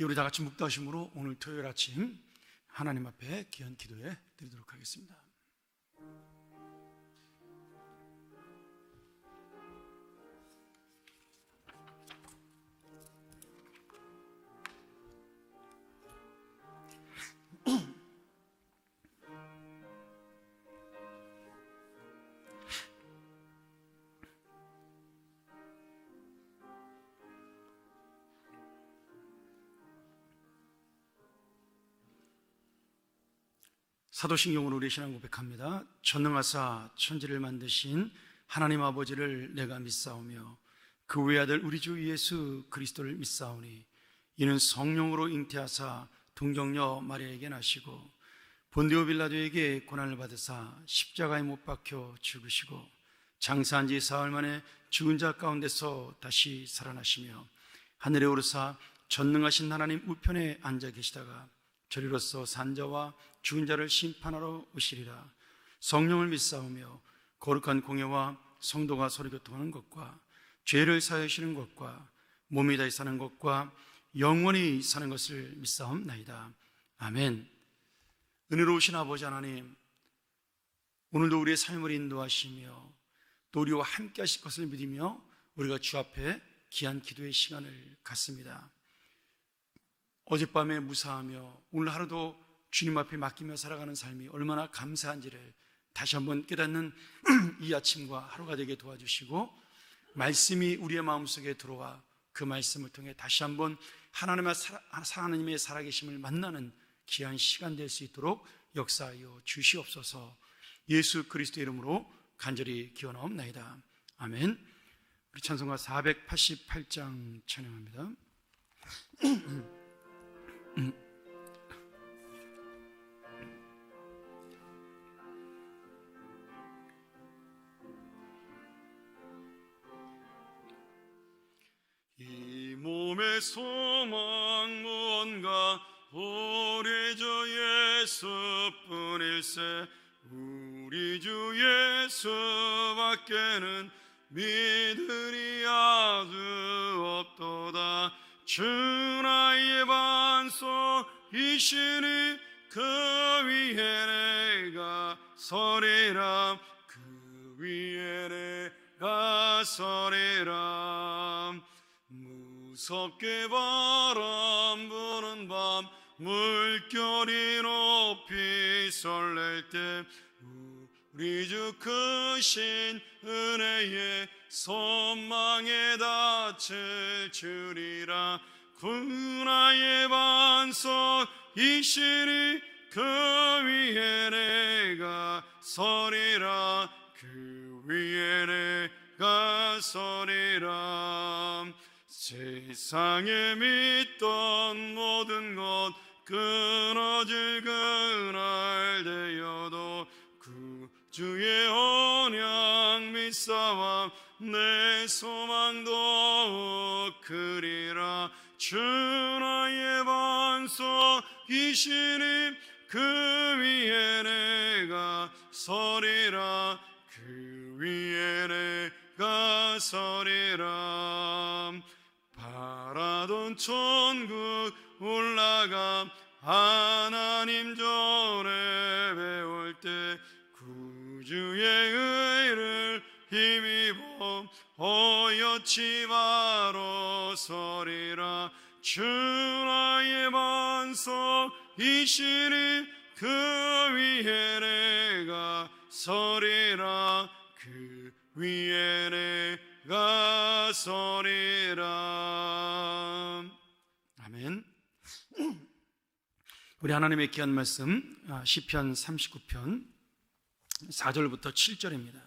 우리 다 같이 묵다심으로 오늘 토요일 아침 하나님 앞에 귀한 기도해 드리도록 하겠습니다. 사도신경으로 우리 신앙 고백합니다. 전능하사 천지를 만드신 하나님 아버지를 내가 믿사오며 그 외아들 우리 주 예수 그리스도를 믿사오니 이는 성령으로 잉태하사 동정녀 마리아에게 나시고 본디오 빌라도에게 고난을 받으사 십자가에 못 박혀 죽으시고 장사한 지 사흘 만에 죽은 자 가운데서 다시 살아나시며 하늘에 오르사 전능하신 하나님 우편에 앉아 계시다가 저리로서 산자와 죽은 자를 심판하러 오시리라. 성령을 믿사오며 거룩한 공예와 성도가 서로 교통하는 것과 죄를 사하시는 것과 몸이 다시 사는 것과 영원히 사는 것을 믿사옵나이다. 아멘. 은혜로우신 아버지 하나님, 오늘도 우리의 삶을 인도하시며 또 우리와 함께 하실 것을 믿으며 우리가 주 앞에 귀한 기도의 시간을 갖습니다. 어젯밤에 무사하며 오늘 하루도 주님 앞에 맡기며 살아가는 삶이 얼마나 감사한지를 다시 한번 깨닫는 이 아침과 하루가 되게 도와주시고, 말씀이 우리의 마음속에 들어와 그 말씀을 통해 다시 한번 하나님의 살아계심을 만나는 귀한 시간 될 수 있도록 역사하여 주시옵소서. 예수 그리스도의 이름으로 간절히 기원하옵나이다. 아멘. 우리 찬송가 488장 찬양합니다. 이 몸의 소망 무언가 우리 주 예수뿐일세. 우리 주 예수밖에는 믿으리 아주 없도다. 주 나의 반석이시니 그 위에 내가 서리라. 그 위에 내가 서리라. 무섭게 바람 부는 밤 물결이 높이 설렐 때 우리 주 크신 은혜에 소망에 닿을 줄이라. 구나의 반석이시니 그 위에 내가 서리라. 그 위에 내가 서리라. 세상에 믿던 모든 것 끊어질 그날 되어도 그 주의 언약 믿사와 내 소망도 크리라. 주 나의 반석이시니 그 위에 내가 서리라. 그 위에 내가 서리라. 바라던 천국 올라가 하나님 전에 배울 때 구주의 의를 힘입어 어여치 바로 서리라. 주 나의 반석이시니 그 위에 내가 서리라. 그 위에 내가 서리라. 아멘. 우리 하나님의 귀한 말씀 시편 39편 4절부터 7절입니다.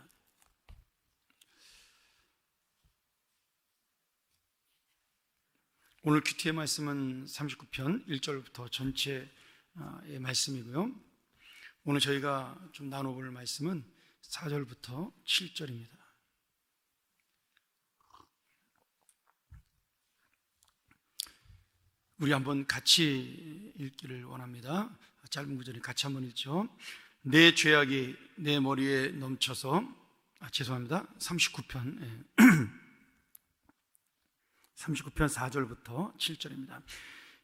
오늘 큐티의 말씀은 39편 1절부터 전체의 말씀이고요. 오늘 저희가 좀 나눠볼 말씀은 4절부터 7절입니다. 우리 한번 같이 읽기를 원합니다. 짧은 구절이 같이 한번 읽죠. 내 죄악이 내 머리에 넘쳐서 죄송합니다. 39편 4절부터 7절입니다.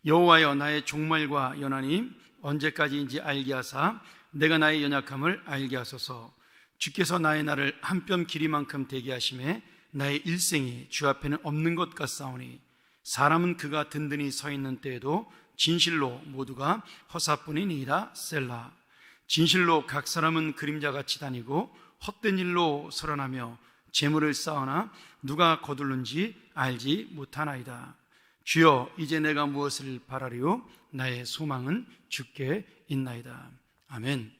여호와여 나의 종말과 연하니 언제까지인지 알게 하사 내가 나의 연약함을 알게 하소서. 주께서 나의 날을 한 뼘 길이만큼 되게 하심에 나의 일생이 주 앞에는 없는 것 같사오니 사람은 그가 든든히 서 있는 때에도 진실로 모두가 허사뿐이니이다. 셀라. 진실로 각 사람은 그림자같이 다니고 헛된 일로 설원하며 재물을 쌓으나 누가 거둘는지 알지 못하나이다. 주여 이제 내가 무엇을 바라리요? 나의 소망은 주께 있나이다. 아멘.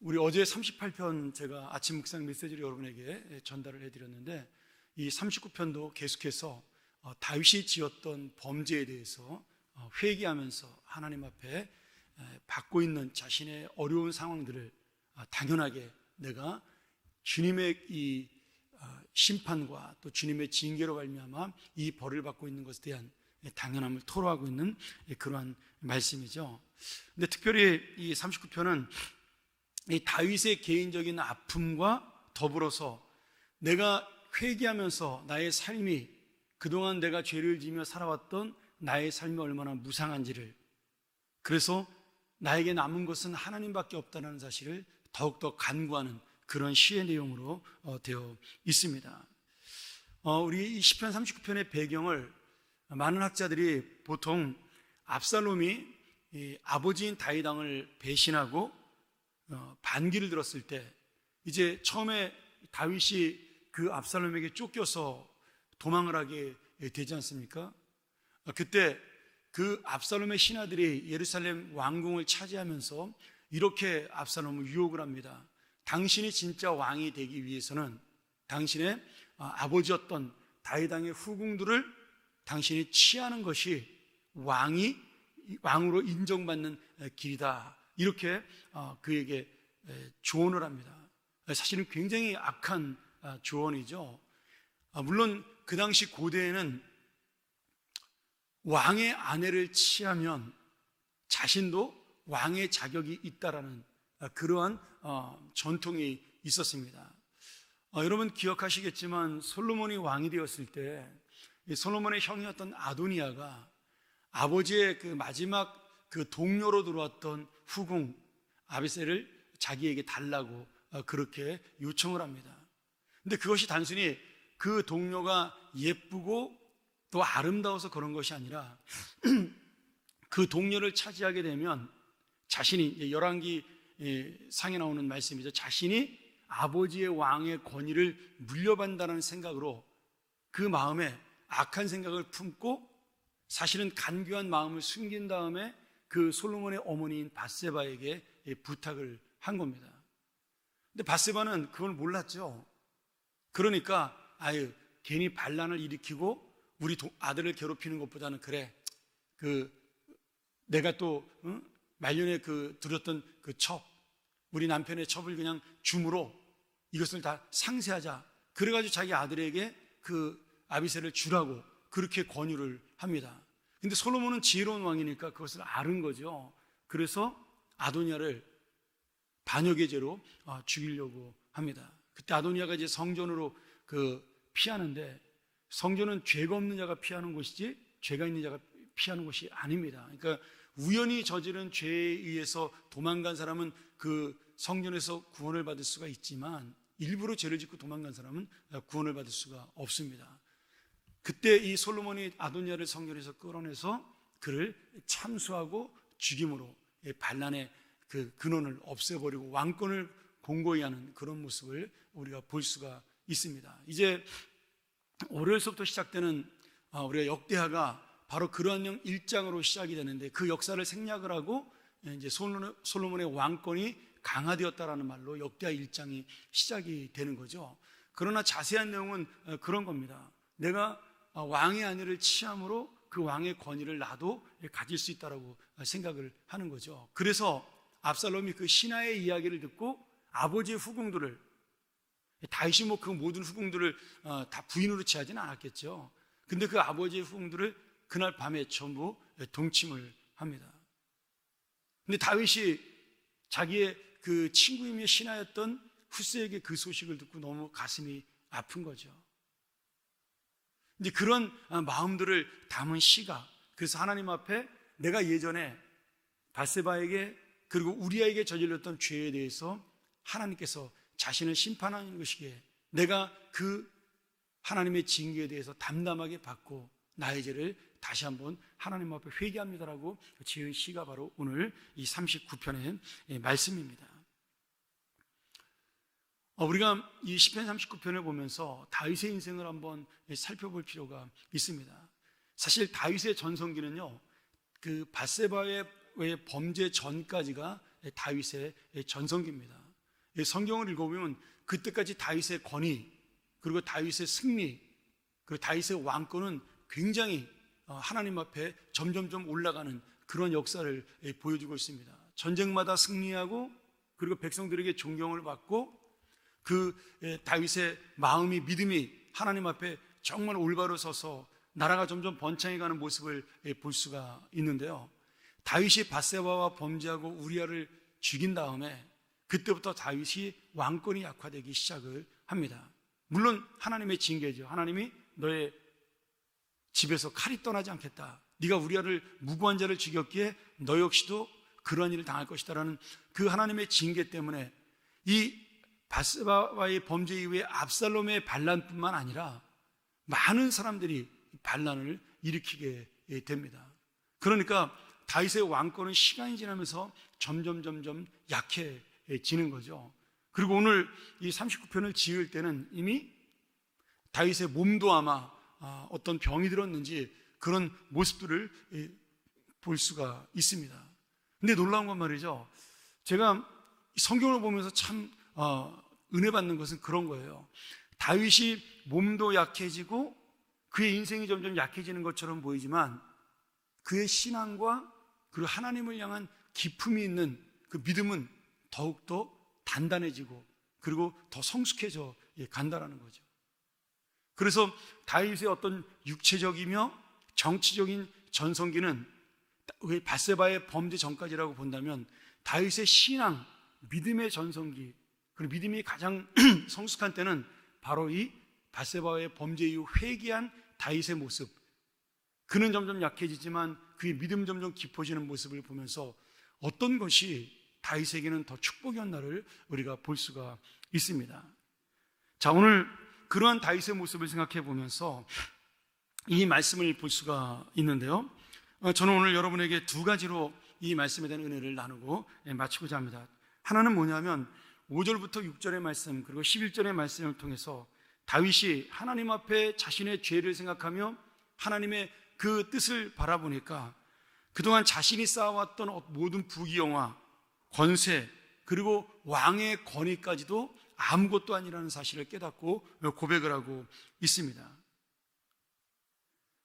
우리 어제 38편 제가 아침 묵상 메시지를 여러분에게 전달을 해드렸는데, 이 39편도 계속해서 다윗이 지었던 범죄에 대해서 회개하면서 하나님 앞에 받고 있는 자신의 어려운 상황들을 당연하게 내가 주님의 이 심판과 또 주님의 징계로 말미암아 이 벌을 받고 있는 것에 대한 당연함을 토로하고 있는 그러한 말씀이죠. 근데 특별히 이 39편은 이 다윗의 개인적인 아픔과 더불어서 내가 회개하면서 나의 삶이, 그동안 내가 죄를 지며 살아왔던 나의 삶이 얼마나 무상한지를, 그래서 나에게 남은 것은 하나님밖에 없다는 사실을 더욱더 간구하는 그런 시의 내용으로 되어 있습니다. 우리 이 시편 39편의 배경을 많은 학자들이 보통 압살롬이 아버지인 다윗 왕을 배신하고 반기를 들었을 때, 이제 처음에 다윗이 그 압살롬에게 쫓겨서 도망을 하게 되지 않습니까? 그때 그 압살롬의 신하들이 예루살렘 왕궁을 차지하면서 이렇게 압살롬을 유혹을 합니다. 당신이 진짜 왕이 되기 위해서는 당신의 아버지였던 다윗 왕의 후궁들을 당신이 취하는 것이 왕으로 인정받는 길이다. 이렇게 그에게 조언을 합니다. 사실은 굉장히 악한 조언이죠. 물론 그 당시 고대에는 왕의 아내를 취하면 자신도 왕의 자격이 있다라는 그러한 전통이 있었습니다. 여러분 기억하시겠지만 솔로몬이 왕이 되었을 때 솔로몬의 형이었던 아도니아가 아버지의 그 마지막 그 동료로 들어왔던 후궁 아비새를 자기에게 달라고 그렇게 요청을 합니다. 근데 그것이 단순히 그 동료가 예쁘고 또 아름다워서 그런 것이 아니라 그 동료를 차지하게 되면 자신이, 열왕기 상에 나오는 말씀이죠, 자신이 아버지의 왕의 권위를 물려받는다는 생각으로 그 마음에 악한 생각을 품고 사실은 간교한 마음을 숨긴 다음에 그 솔로몬의 어머니인 밧세바에게 부탁을 한 겁니다. 근데 밧세바는 그걸 몰랐죠. 그러니까 괜히 반란을 일으키고 우리 아들을 괴롭히는 것보다는 그래, 내가 또 말년에 들었던 그 첩, 우리 남편의 첩을 그냥 줌으로 이것을 다 상세하자. 그래가지고 자기 아들에게 그 아비새를 주라고 그렇게 권유를 합니다. 근데 솔로몬은 지혜로운 왕이니까 그것을 아는 거죠. 그래서 아도니아를 반역의 죄로 죽이려고 합니다. 그때 아도니아가 이제 성전으로 피하는데, 성전은 죄가 없는 자가 피하는 곳이지 죄가 있는 자가 피하는 곳이 아닙니다. 그러니까 우연히 저지른 죄에 의해서 도망간 사람은 그 성전에서 구원을 받을 수가 있지만 일부러 죄를 짓고 도망간 사람은 구원을 받을 수가 없습니다. 그때 이 솔로몬이 아도니아를 성전에서 끌어내서 그를 참수하고 죽임으로 반란의 그 근원을 없애버리고 왕권을 공고히 하는 그런 모습을 우리가 볼 수가 있습니다. 이제 월요일서부터 시작되는 우리가 역대하가 바로 그러한 1장으로 시작이 되는데, 그 역사를 생략을 하고 이제 솔로몬의 왕권이 강화되었다라는 말로 역대하 1장이 시작이 되는 거죠. 그러나 자세한 내용은 그런 겁니다. 내가 왕의 아내를 취함으로 그 왕의 권위를 나도 가질 수 있다라고 생각을 하는 거죠. 그래서 압살롬이 그 신하의 이야기를 듣고 아버지의 후궁들을, 다윗이 그 모든 후궁들을 다 부인으로 취하지는 않았겠죠. 근데 그 아버지의 후궁들을 그날 밤에 전부 동침을 합니다. 근데 다윗이 자기의 그 친구이며 신하였던 후스에게 그 소식을 듣고 너무 가슴이 아픈 거죠. 이제 그런 마음들을 담은 시가, 그래서 하나님 앞에 내가 예전에 밧세바에게 그리고 우리아에게 저질렀던 죄에 대해서 하나님께서 자신을 심판하는 것이기에 내가 그 하나님의 징계에 대해서 담담하게 받고 나의 죄를 다시 한번 하나님 앞에 회개합니다라고 지은 시가 바로 오늘 이 39편의 말씀입니다. 우리가 이 시편 39편을 보면서 다윗의 인생을 한번 살펴볼 필요가 있습니다. 사실 다윗의 전성기는요, 그 밧세바의 범죄 전까지가 다윗의 전성기입니다. 성경을 읽어보면 그때까지 다윗의 권위, 그리고 다윗의 승리, 그리고 다윗의 왕권은 굉장히 하나님 앞에 점점점 올라가는 그런 역사를 보여주고 있습니다. 전쟁마다 승리하고 그리고 백성들에게 존경을 받고 그 다윗의 마음이, 믿음이 하나님 앞에 정말 올바로 서서 나라가 점점 번창해가는 모습을 볼 수가 있는데요, 다윗이 밧세바와 범죄하고 우리아를 죽인 다음에 그때부터 다윗이 왕권이 약화되기 시작을 합니다. 물론 하나님의 징계죠. 하나님이 너의 집에서 칼이 떠나지 않겠다, 네가 우리아를 무고한 자를 죽였기에 너 역시도 그러한 일을 당할 것이다라는 그 하나님의 징계 때문에 이 밧세바와의 범죄 이후에 압살롬의 반란뿐만 아니라 많은 사람들이 반란을 일으키게 됩니다. 그러니까 다윗의 왕권은 시간이 지나면서 점점 약해지는 거죠. 그리고 오늘 이 39편을 지을 때는 이미 다윗의 몸도 아마 어떤 병이 들었는지 그런 모습들을 볼 수가 있습니다. 근데 놀라운 건 말이죠, 제가 성경을 보면서 참 은혜 받는 것은 그런 거예요. 다윗이 몸도 약해지고 그의 인생이 점점 약해지는 것처럼 보이지만 그의 신앙과 그리고 하나님을 향한 기품이 있는 그 믿음은 더욱더 단단해지고 그리고 더 성숙해져 간다라는 거죠. 그래서 다윗의 어떤 육체적이며 정치적인 전성기는 밧세바의 범죄 전까지라고 본다면 다윗의 신앙, 믿음의 전성기, 그리고 믿음이 가장 성숙한 때는 바로 이 밧세바의 범죄 이후 회개한 다윗의 모습, 그는 점점 약해지지만 그의 믿음 점점 깊어지는 모습을 보면서 어떤 것이 다윗에게는 더 축복이었나를 우리가 볼 수가 있습니다. 자, 오늘 그러한 다윗의 모습을 생각해 보면서 이 말씀을 볼 수가 있는데요, 저는 오늘 여러분에게 두 가지로 이 말씀에 대한 은혜를 나누고 마치고자 합니다. 하나는 뭐냐면 5절부터 6절의 말씀 그리고 11절의 말씀을 통해서 다윗이 하나님 앞에 자신의 죄를 생각하며 하나님의 그 뜻을 바라보니까 그동안 자신이 쌓아왔던 모든 부귀영화, 권세, 그리고 왕의 권위까지도 아무것도 아니라는 사실을 깨닫고 고백을 하고 있습니다.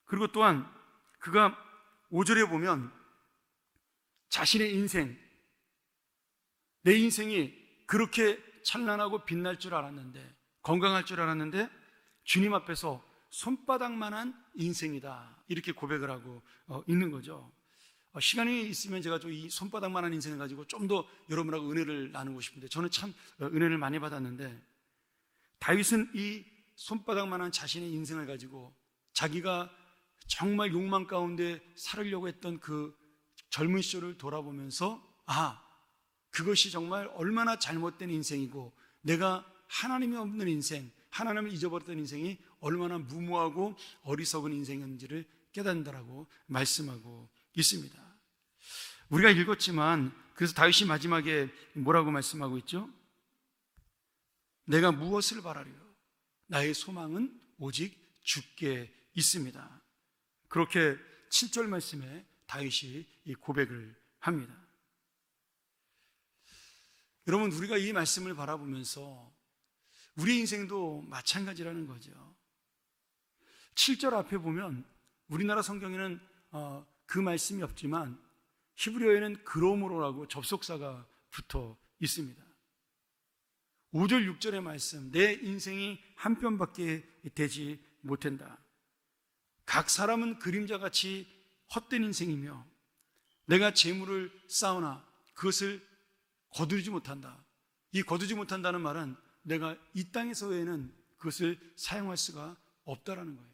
그리고 또한 그가 5절에 보면 자신의 인생, 내 인생이 그렇게 찬란하고 빛날 줄 알았는데, 건강할 줄 알았는데 주님 앞에서 손바닥만한 인생이다, 이렇게 고백을 하고 있는 거죠. 시간이 있으면 제가 좀 이 손바닥만한 인생을 가지고 좀 더 여러분하고 은혜를 나누고 싶은데, 저는 참 은혜를 많이 받았는데, 다윗은 이 손바닥만한 자신의 인생을 가지고 자기가 정말 욕망 가운데 살으려고 했던 그 젊은 시절을 돌아보면서 그것이 정말 얼마나 잘못된 인생이고 내가 하나님이 없는 인생, 하나님을 잊어버렸던 인생이 얼마나 무모하고 어리석은 인생이었는지를 깨닫는다라고 말씀하고 있습니다. 우리가 읽었지만 그래서 다윗이 마지막에 뭐라고 말씀하고 있죠? 내가 무엇을 바라리요? 나의 소망은 오직 주께 있습니다. 그렇게 7절 말씀에 다윗이 이 고백을 합니다. 여러분, 우리가 이 말씀을 바라보면서 우리 인생도 마찬가지라는 거죠. 7절 앞에 보면 우리나라 성경에는 그 말씀이 없지만 히브리어에는 그러므로라고 접속사가 붙어 있습니다. 5절 6절의 말씀, 내 인생이 한 편밖에 되지 못한다. 각 사람은 그림자같이 헛된 인생이며 내가 재물을 쌓으나 그것을 거두지 못한다. 이 거두지 못한다는 말은 내가 이 땅에서 외에는 그것을 사용할 수가 없다라는 거예요.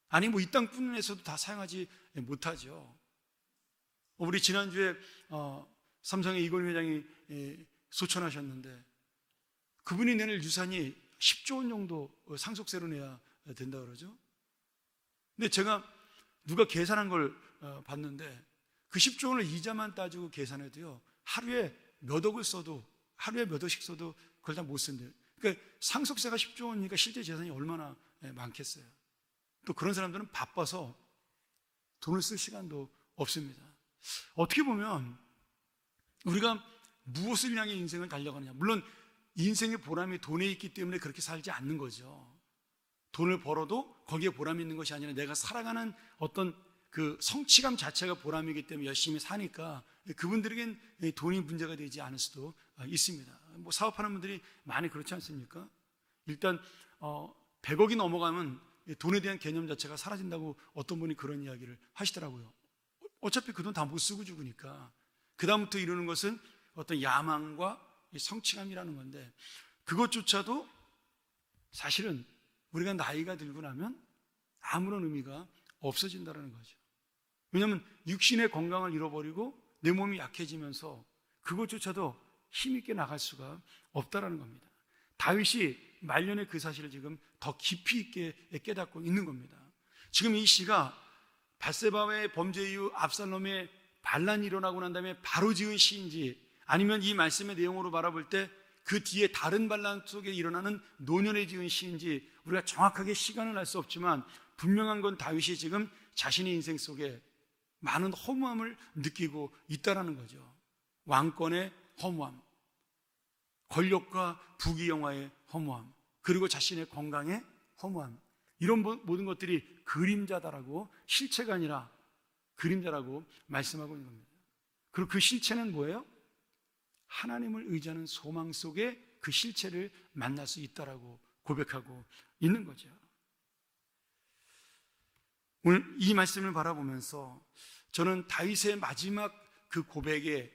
아니 뭐 이 땅뿐에서도 다 사용하지 못하죠. 우리 지난주에 삼성의 이건희 회장이 소천하셨는데 그분이 내낼 유산이 10조 원 정도 상속세로 내야 된다 그러죠. 근데 제가 누가 계산한 걸 봤는데 그 10조 원을 이자만 따지고 계산해도요, 하루에 몇 억을 써도, 하루에 몇 억씩 써도 그걸 다 못 쓴대요. 그러니까 상속세가 10조 원이니까 실제 재산이 얼마나 많겠어요. 또 그런 사람들은 바빠서 돈을 쓸 시간도 없습니다. 어떻게 보면 우리가 무엇을 향해 인생을 달려가느냐, 물론 인생의 보람이 돈에 있기 때문에 그렇게 살지 않는 거죠. 돈을 벌어도 거기에 보람이 있는 것이 아니라 내가 살아가는 어떤 그 성취감 자체가 보람이기 때문에 열심히 사니까 그분들에겐 돈이 문제가 되지 않을 수도 있습니다. 뭐 사업하는 분들이 많이 그렇지 않습니까? 일단 100억이 넘어가면 돈에 대한 개념 자체가 사라진다고 어떤 분이 그런 이야기를 하시더라고요. 어차피 그 돈 다 못 쓰고 죽으니까 그 다음부터 이루는 것은 어떤 야망과 성취감이라는 건데, 그것조차도 사실은 우리가 나이가 들고 나면 아무런 의미가 없어진다는 거죠. 왜냐하면 육신의 건강을 잃어버리고 내 몸이 약해지면서 그것조차도 힘있게 나갈 수가 없다는 겁니다. 다윗이 말년에 그 사실을 지금 더 깊이 있게 깨닫고 있는 겁니다. 지금 이 시가 밧세바의 범죄 이후 압살롬의 반란이 일어나고 난 다음에 바로 지은 시인지, 아니면 이 말씀의 내용으로 바라볼 때 그 뒤에 다른 반란 속에 일어나는 노년에 지은 시인지 우리가 정확하게 시간은 알 수 없지만 분명한 건 다윗이 지금 자신의 인생 속에 많은 허무함을 느끼고 있다는 거죠. 왕권의 허무함, 권력과 부귀영화의 허무함, 그리고 자신의 건강의 허무함, 이런 모든 것들이 그림자다라고, 실체가 아니라 그림자라고 말씀하고 있는 겁니다. 그리고 그 실체는 뭐예요? 하나님을 의지하는 소망 속에 그 실체를 만날 수 있다라고 고백하고 있는 거죠. 오늘 이 말씀을 바라보면서 저는 다윗의 마지막 그 고백에,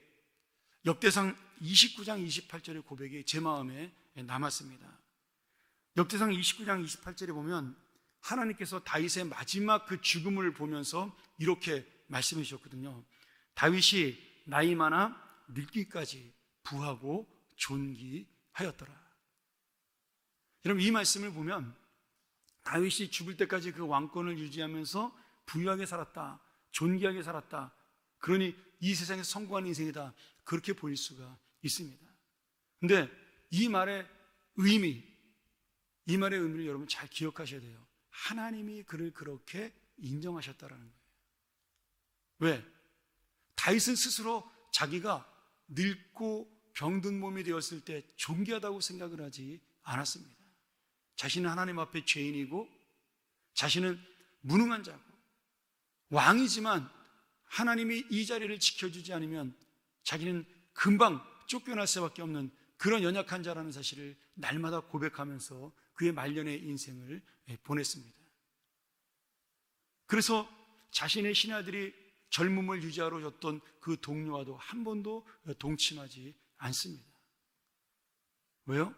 역대상 29장 28절의 고백이 제 마음에 남았습니다. 역대상 29장 28절에 보면 하나님께서 다윗의 마지막 그 죽음을 보면서 이렇게 말씀해 주셨거든요. 다윗이 나이 많아 늙기까지 부하고 존귀하였더라. 여러분, 이 말씀을 보면 다윗이 죽을 때까지 그 왕권을 유지하면서 부유하게 살았다, 존귀하게 살았다, 그러니 이 세상에서 성공한 인생이다, 그렇게 보일 수가 있습니다. 근데 이 말의 의미를 여러분 잘 기억하셔야 돼요. 하나님이 그를 그렇게 인정하셨다라는 거예요. 왜? 다윗은 스스로 자기가 늙고 병든 몸이 되었을 때 존귀하다고 생각을 하지 않았습니다. 자신은 하나님 앞에 죄인이고 자신은 무능한 자고 왕이지만 하나님이 이 자리를 지켜주지 않으면 자기는 금방 쫓겨날 수밖에 없는 그런 연약한 자라는 사실을 날마다 고백하면서 그의 말년의 인생을 보냈습니다. 그래서 자신의 신하들이 젊음을 유지하러 줬던 그 동료와도 한 번도 동침하지 않습니다. 왜요?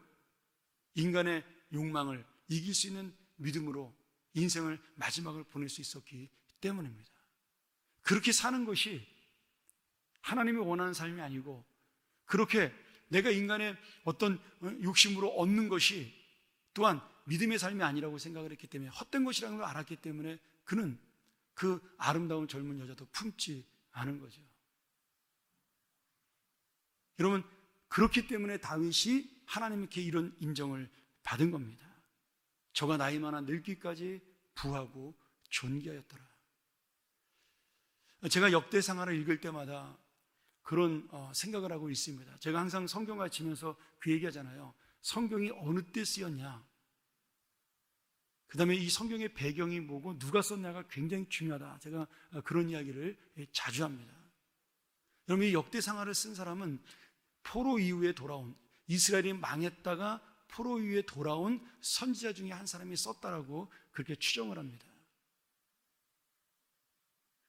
인간의 욕망을 이길 수 있는 믿음으로 인생을 마지막을 보낼 수 있었기 때문입니다. 그렇게 사는 것이 하나님이 원하는 삶이 아니고, 그렇게 내가 인간의 어떤 욕심으로 얻는 것이 또한 믿음의 삶이 아니라고 생각을 했기 때문에, 헛된 것이라는 걸 알았기 때문에 그는 그 아름다운 젊은 여자도 품지 않은 거죠. 여러분, 그렇기 때문에 다윗이 하나님께 이런 인정을 받은 겁니다. 저가 나이 많아 늙기까지 부하고 존귀하였더라. 제가 역대상하를 읽을 때마다 그런 생각을 하고 있습니다. 제가 항상 성경 가르치면서 그 얘기하잖아요. 성경이 어느 때 쓰였냐, 그 다음에 이 성경의 배경이 뭐고 누가 썼냐가 굉장히 중요하다. 제가 그런 이야기를 자주 합니다. 여러분, 이 역대상하를 쓴 사람은 포로 이후에 돌아온, 이스라엘이 망했다가 포로 이후에 돌아온 선지자 중에 한 사람이 썼다라고 그렇게 추정을 합니다.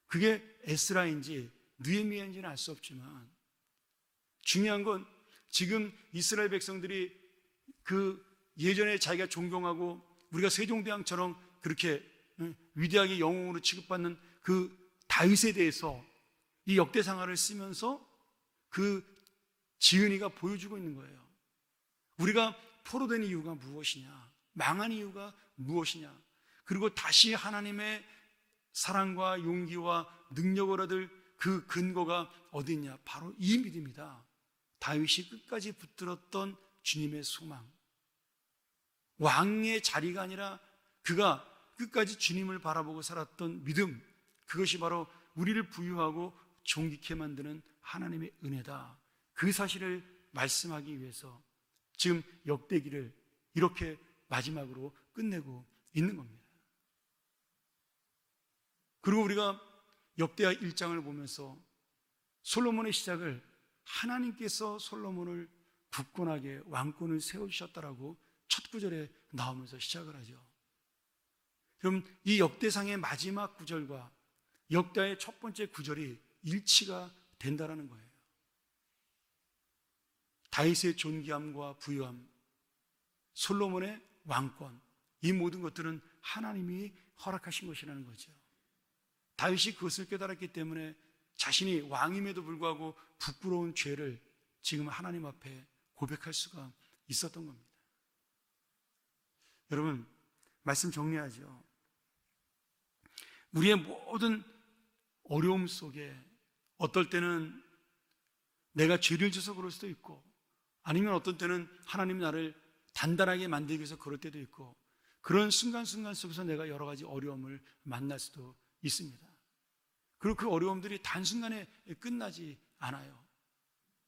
그게 에스라인지 느헤미야인지는 알 수 없지만 중요한 건 지금 이스라엘 백성들이 그 예전에 자기가 존경하고 우리가 세종대왕처럼 그렇게 위대하게 영웅으로 취급받는 그 다윗에 대해서 이 역대상하를 쓰면서 그 지은이가 보여주고 있는 거예요. 우리가 포로된 이유가 무엇이냐? 망한 이유가 무엇이냐? 그리고 다시 하나님의 사랑과 용기와 능력을 얻을 그 근거가 어디 있냐? 바로 이 믿음이다. 다윗이 끝까지 붙들었던 주님의 소망, 왕의 자리가 아니라 그가 끝까지 주님을 바라보고 살았던 믿음, 그것이 바로 우리를 부유하고 존귀케 만드는 하나님의 은혜다. 그 사실을 말씀하기 위해서 지금 역대기를 이렇게 마지막으로 끝내고 있는 겁니다. 그리고 우리가 역대하 1장을 보면서 솔로몬의 시작을 하나님께서 솔로몬을 굳건하게 왕권을 세워주셨다라고 첫 구절에 나오면서 시작을 하죠. 그럼 이 역대상의 마지막 구절과 역대의 첫 번째 구절이 일치가 된다라는 거예요. 다윗의 존귀함과 부유함, 솔로몬의 왕권, 이 모든 것들은 하나님이 허락하신 것이라는 거죠. 다윗이 그것을 깨달았기 때문에 자신이 왕임에도 불구하고 부끄러운 죄를 지금 하나님 앞에 고백할 수가 있었던 겁니다. 여러분, 말씀 정리하죠. 우리의 모든 어려움 속에 어떨 때는 내가 죄를 져서 그럴 수도 있고, 아니면 어떤 때는 하나님이 나를 단단하게 만들기 위해서 그럴 때도 있고, 그런 순간순간 속에서 내가 여러 가지 어려움을 만날 수도 있습니다. 그리고 그 어려움들이 단순간에 끝나지 않아요.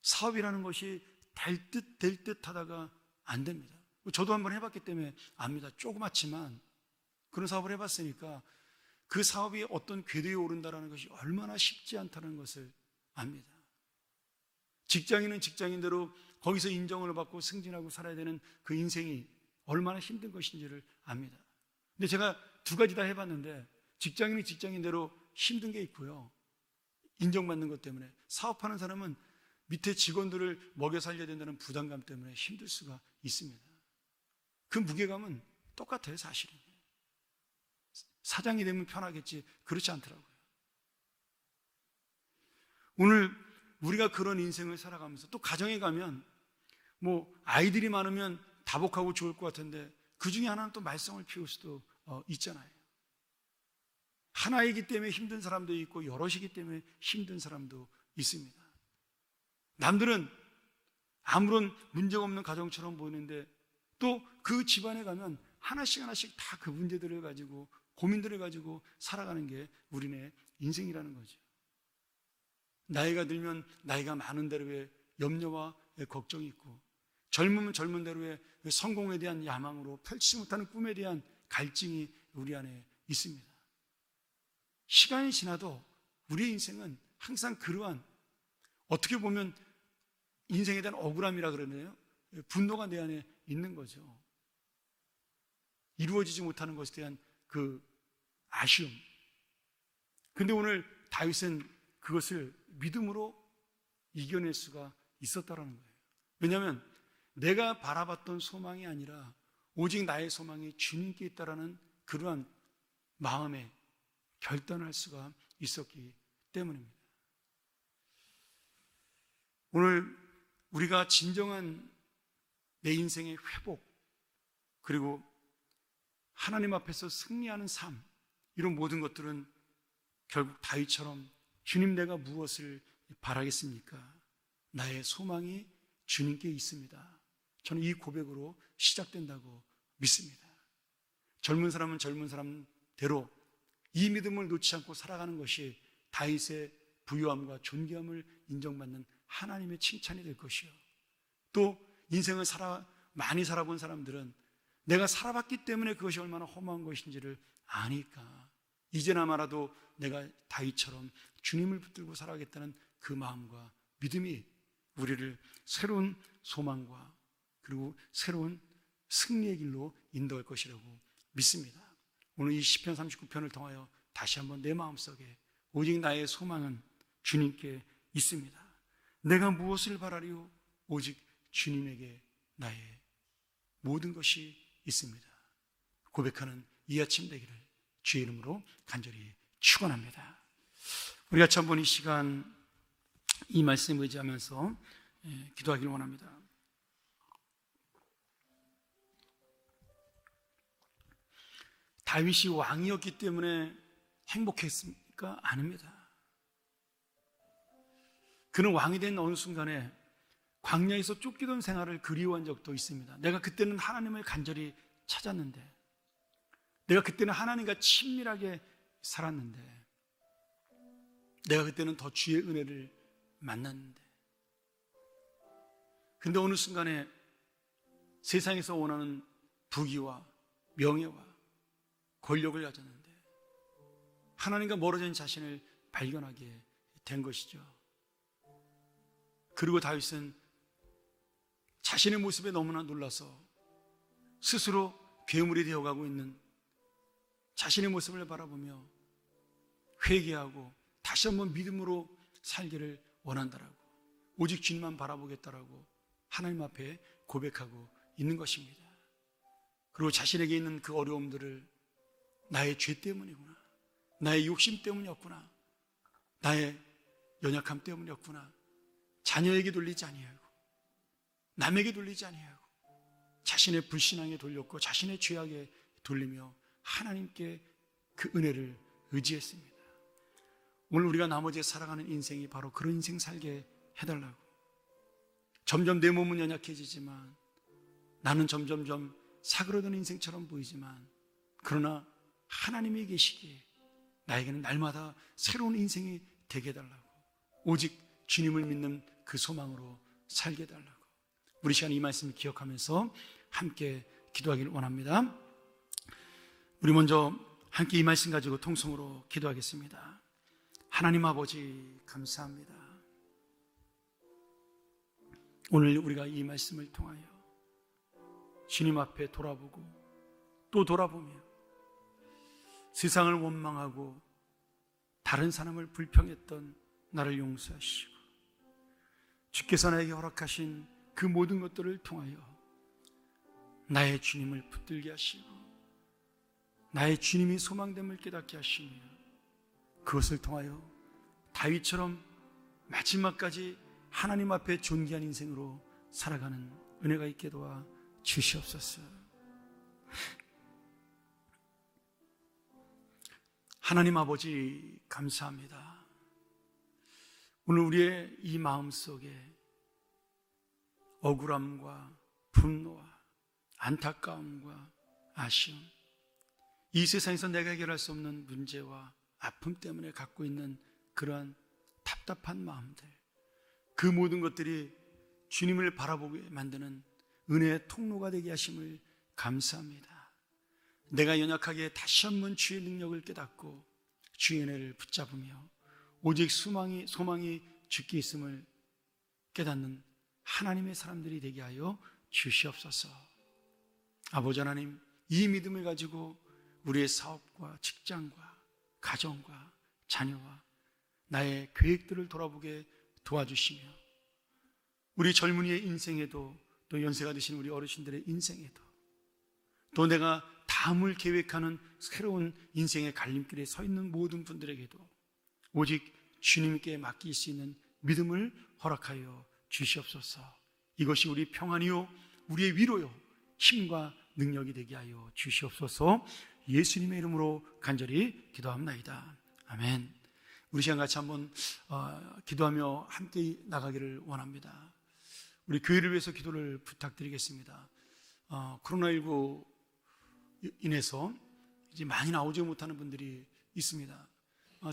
사업이라는 것이 될 듯 하다가 안 됩니다. 저도 한번 해봤기 때문에 압니다. 조그맣지만 그런 사업을 해봤으니까 그 사업이 어떤 궤도에 오른다는 것이 얼마나 쉽지 않다는 것을 압니다. 직장인은 직장인대로 거기서 인정을 받고 승진하고 살아야 되는 그 인생이 얼마나 힘든 것인지를 압니다. 근데 제가 두 가지 다 해봤는데 직장인은 직장인대로 힘든 게 있고요, 인정받는 것 때문에 사업하는 사람은 밑에 직원들을 먹여 살려야 된다는 부담감 때문에 힘들 수가 있습니다. 그 무게감은 똑같아요. 사실은 사장이 되면 편하겠지, 그렇지 않더라고요. 오늘 우리가 그런 인생을 살아가면서 또 가정에 가면 뭐 아이들이 많으면 다복하고 좋을 것 같은데 그 중에 하나는 또 말썽을 피울 수도 있잖아요. 하나이기 때문에 힘든 사람도 있고 여럿이기 때문에 힘든 사람도 있습니다. 남들은 아무런 문제가 없는 가정처럼 보이는데 또 그 집안에 가면 하나씩 다 그 문제들을 가지고, 고민들을 가지고 살아가는 게 우리네 인생이라는 거죠. 나이가 들면 나이가 많은 대로의 염려와 걱정이 있고, 젊으면 젊은 대로의 성공에 대한 야망으로 펼치지 못하는 꿈에 대한 갈증이 우리 안에 있습니다. 시간이 지나도 우리의 인생은 항상 그러한, 어떻게 보면 인생에 대한 억울함이라 그러네요. 분노가 내 안에 있는 거죠. 이루어지지 못하는 것에 대한 그 아쉬움. 근데 오늘 다윗은 그것을 믿음으로 이겨낼 수가 있었다는 거예요. 왜냐하면 내가 바라봤던 소망이 아니라 오직 나의 소망이 주님께 있다라는 그러한 마음에 결단할 수가 있었기 때문입니다. 오늘 우리가 진정한 내 인생의 회복, 그리고 하나님 앞에서 승리하는 삶, 이런 모든 것들은 결국 다윗처럼 주님, 내가 무엇을 바라겠습니까? 나의 소망이 주님께 있습니다. 저는 이 고백으로 시작된다고 믿습니다. 젊은 사람은 젊은 사람대로 이 믿음을 놓지 않고 살아가는 것이 다윗의 부유함과 존귀함을 인정받는 하나님의 칭찬이 될 것이요, 또 인생을 많이 살아본 사람들은 내가 살아봤기 때문에 그것이 얼마나 험한 것인지를 아니까 이제나마라도 내가 다윗처럼 주님을 붙들고 살아가겠다는 그 마음과 믿음이 우리를 새로운 소망과 그리고 새로운 승리의 길로 인도할 것이라고 믿습니다. 오늘 이 시편 39편을 통하여 다시 한번 내 마음속에 오직 나의 소망은 주님께 있습니다. 내가 무엇을 바라리요? 오직 주님에게 나의 모든 것이 있습니다. 고백하는 이 아침 되기를 주의 이름으로 간절히 축원합니다. 우리가 한번 이 시간 이 말씀을 의지하면서 기도하기를 원합니다. 다윗이 왕이었기 때문에 행복했습니까? 아닙니다. 그는 왕이 된 어느 순간에 광야에서 쫓기던 생활을 그리워한 적도 있습니다. 내가 그때는 하나님을 간절히 찾았는데, 내가 그때는 하나님과 친밀하게 살았는데, 내가 그때는 더 주의 은혜를 만났는데, 근데 어느 순간에 세상에서 원하는 부귀와 명예와 권력을 가졌는데 하나님과 멀어진 자신을 발견하게 된 것이죠. 그리고 다윗은 자신의 모습에 너무나 놀라서 스스로 괴물이 되어가고 있는 자신의 모습을 바라보며 회개하고 다시 한번 믿음으로 살기를 원한다라고, 오직 주님만 바라보겠다라고 하나님 앞에 고백하고 있는 것입니다. 그리고 자신에게 있는 그 어려움들을 나의 죄 때문이구나, 나의 욕심 때문이었구나, 나의 연약함 때문이었구나, 자녀에게 돌리지 아니하고 남에게 돌리지 아니하고 자신의 불신앙에 돌렸고 자신의 죄악에 돌리며 하나님께 그 은혜를 의지했습니다. 오늘 우리가 나머지 살아가는 인생이 바로 그런 인생 살게 해달라고. 점점 내 몸은 연약해지지만, 나는 점점점 사그러든 인생처럼 보이지만, 그러나 하나님이 계시기에 나에게는 날마다 새로운 인생이 되게 해달라고, 오직 주님을 믿는 그 소망으로 살게 해달라고. 우리 시간 이 말씀을 기억하면서 함께 기도하기를 원합니다. 우리 먼저 함께 이 말씀 가지고 통성으로 기도하겠습니다. 하나님 아버지, 감사합니다. 오늘 우리가 이 말씀을 통하여 주님 앞에 돌아보고 또 돌아보며 세상을 원망하고 다른 사람을 불평했던 나를 용서하시고, 주께서 나에게 허락하신 그 모든 것들을 통하여 나의 주님을 붙들게 하시고 나의 주님이 소망됨을 깨닫게 하시며, 그것을 통하여 다윗처럼 마지막까지 하나님 앞에 존귀한 인생으로 살아가는 은혜가 있게 도와 주시옵소서. 하나님 아버지, 감사합니다. 오늘 우리의 이 마음속에 억울함과 분노와 안타까움과 아쉬움, 이 세상에서 내가 해결할 수 없는 문제와 아픔 때문에 갖고 있는 그러한 답답한 마음들, 그 모든 것들이 주님을 바라보게 만드는 은혜의 통로가 되게 하심을 감사합니다. 내가 연약하게 다시 한번 주의 능력을 깨닫고 주의 은혜를 붙잡으며 오직 소망이 주께 있음을 깨닫는 하나님의 사람들이 되게 하여 주시옵소서. 아버지 하나님, 이 믿음을 가지고 우리의 사업과 직장과 가정과 자녀와 나의 계획들을 돌아보게 도와주시며, 우리 젊은이의 인생에도, 또 연세가 드신 우리 어르신들의 인생에도, 또 내가 다음을 계획하는 새로운 인생의 갈림길에 서 있는 모든 분들에게도 오직 주님께 맡길 수 있는 믿음을 허락하여 주시옵소서. 이것이 우리 평안이요, 우리의 위로요, 힘과 능력이 되게 하여 주시옵소서. 예수님의 이름으로 간절히 기도합나이다. 아멘. 우리 시간 같이 한번 기도하며 함께 나가기를 원합니다. 우리 교회를 위해서 기도를 부탁드리겠습니다. 코로나19 인해서 이제 많이 나오지 못하는 분들이 있습니다.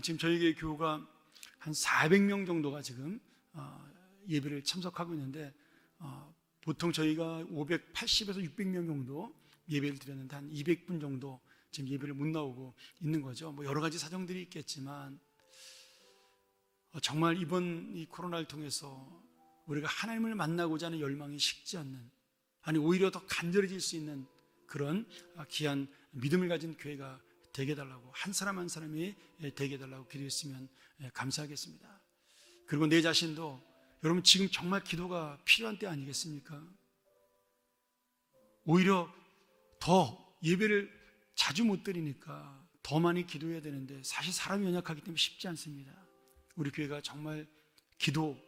지금 저희 교회가 한 400명 정도가 지금 예배를 참석하고 있는데, 보통 저희가 580에서 600명 정도 예배를 드렸는데 한 200분 정도 지금 예배를 못 나오고 있는 거죠. 뭐 여러 가지 사정들이 있겠지만, 정말 이번 이 코로나를 통해서 우리가 하나님을 만나고자 하는 열망이 식지 않는, 아니 오히려 더 간절해질 수 있는 그런 귀한 믿음을 가진 교회가 되게 해달라고, 한 사람 한 사람이 되게 해달라고 기도했으면 감사하겠습니다. 그리고 내 자신도, 여러분 지금 정말 기도가 필요한 때 아니겠습니까? 오히려 더 예배를 자주 못 드리니까 더 많이 기도해야 되는데 사실 사람이 연약하기 때문에 쉽지 않습니다. 우리 교회가 정말 기도,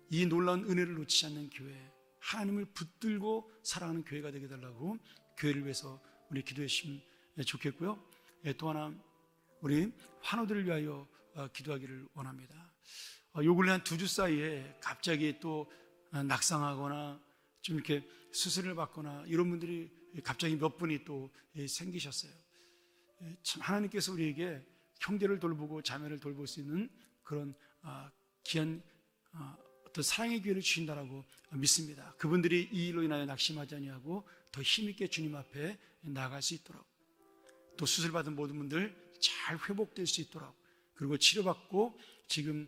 이 놀라운 은혜를 놓치지 않는 교회, 하나님을 붙들고 살아가는 교회가 되게 달라고 교회를 위해서 우리 기도해 주시면 좋겠고요. 또 하나 우리 환우들을 위하여 기도하기를 원합니다. 요 근래 한 2주 사이에 갑자기 또 낙상하거나 좀 이렇게 수술을 받거나 이런 분들이 갑자기 몇 분이 또 생기셨어요. 참 하나님께서 우리에게 형제를 돌보고 자매를 돌볼 수 있는 그런 귀한 어떤 사랑의 기회를 주신다라고 믿습니다. 그분들이 이 일로 인하여 낙심하지 아니하고 더 힘있게 주님 앞에 나아갈 수 있도록, 또 수술받은 모든 분들 잘 회복될 수 있도록, 그리고 치료받고 지금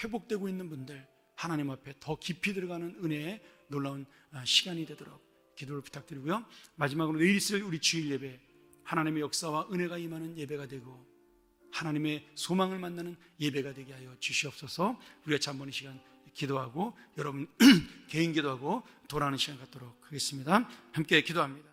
회복되고 있는 분들 하나님 앞에 더 깊이 들어가는 은혜의 놀라운 시간이 되도록 기도를 부탁드리고요. 마지막으로 내일 있을 우리 주일 예배, 하나님의 역사와 은혜가 임하는 예배가 되고 하나님의 소망을 만나는 예배가 되게 하여 주시옵소서. 우리가 잠언의 시간 기도하고 여러분 개인 기도하고 돌아오는 시간 갖도록 하겠습니다. 함께 기도합니다.